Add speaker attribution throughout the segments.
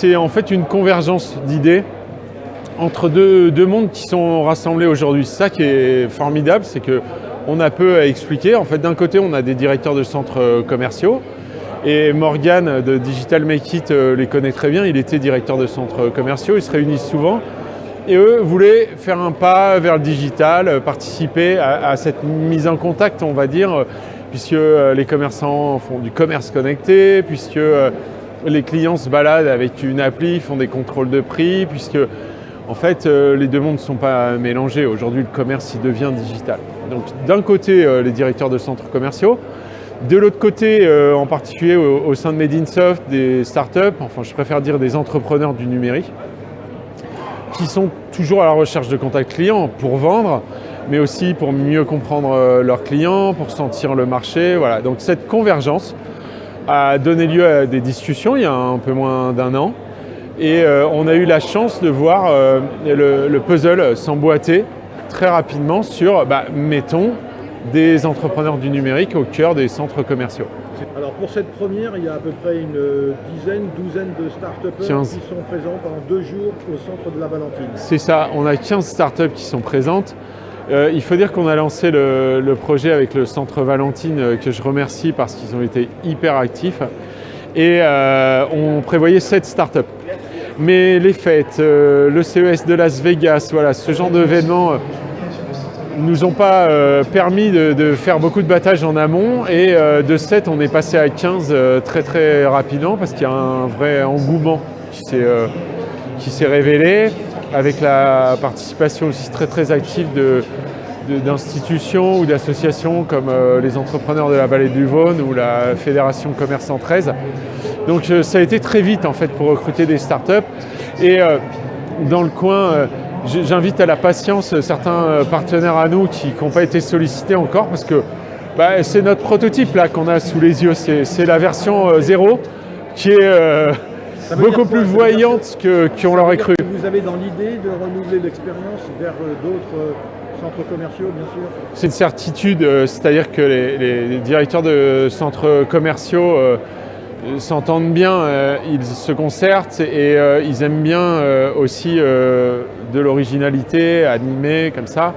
Speaker 1: c'est en fait une convergence d'idées entre deux mondes qui sont rassemblés aujourd'hui. C'est ça qui est formidable, c'est qu'on a peu à expliquer. En fait, d'un côté, on a des directeurs de centres commerciaux. Et Morgan de Digital Make It les connaît très bien. Il était directeur de centres commerciaux. Ils se réunissent souvent. Et eux voulaient faire un pas vers le digital, participer à cette mise en contact, on va dire, puisque les commerçants font du commerce connecté, puisque les clients se baladent avec une appli, font des contrôles de prix, puisque en fait les deux mondes ne sont pas mélangés. Aujourd'hui, le commerce il devient digital. Donc d'un côté, les directeurs de centres commerciaux, de l'autre côté, en particulier au sein de Made in Soft, des startups, enfin je préfère dire des entrepreneurs du numérique, qui sont toujours à la recherche de contacts clients pour vendre, mais aussi pour mieux comprendre leurs clients, pour sentir le marché. Voilà. Donc cette convergence a donné lieu à des discussions il y a un peu moins d'un an. Et on a eu la chance de voir le puzzle s'emboîter très rapidement sur, mettons, des entrepreneurs du numérique au cœur des centres commerciaux.
Speaker 2: Alors pour cette première, il y a à peu près une douzaine de start-upers qui sont présents pendant 2 jours au centre de la Valentine.
Speaker 1: C'est ça, on a 15 startups qui sont présentes. Il faut dire qu'on a lancé le projet avec le centre Valentine, que je remercie parce qu'ils ont été hyper actifs. Et on prévoyait 7 startups. Mais les fêtes, le CES de Las Vegas, voilà, ce genre d'événements nous ont pas permis de faire beaucoup de battage en amont et de 7 on est passé à 15 très très rapidement parce qu'il y a un vrai engouement qui s'est révélé avec la participation aussi très très active d'institutions ou d'associations comme les entrepreneurs de la vallée du Vaune ou la Fédération Commerce 113. Donc ça a été très vite en fait pour recruter des startups et dans le coin j'invite à la patience certains partenaires à nous qui n'ont pas été sollicités encore parce que c'est notre prototype là qu'on a sous les yeux, c'est la version 0 qui est beaucoup plus voyante qu'on l'aurait cru.
Speaker 2: Vous avez dans l'idée de renouveler l'expérience vers d'autres centres commerciaux bien sûr?
Speaker 1: C'est une certitude, c'est-à-dire que les directeurs de centres commerciaux s'entendent bien, ils se concertent et ils aiment bien aussi de l'originalité, animée comme ça.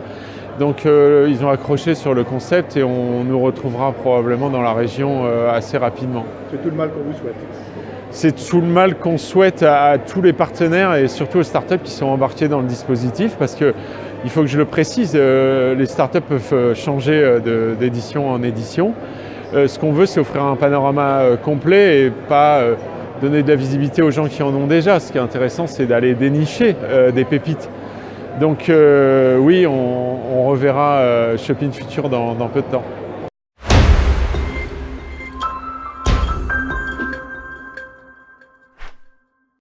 Speaker 1: Donc ils ont accroché sur le concept et on nous retrouvera probablement dans la région assez rapidement.
Speaker 2: C'est tout le mal qu'on vous souhaite.
Speaker 1: C'est tout le mal qu'on souhaite à tous les partenaires et surtout aux startups qui sont embarqués dans le dispositif parce que il faut que je le précise, les startups peuvent changer d'édition en édition. Ce qu'on veut, c'est offrir un panorama complet et pas donner de la visibilité aux gens qui en ont déjà. Ce qui est intéressant, c'est d'aller dénicher des pépites. Donc oui, on reverra Shop in Future dans peu de temps.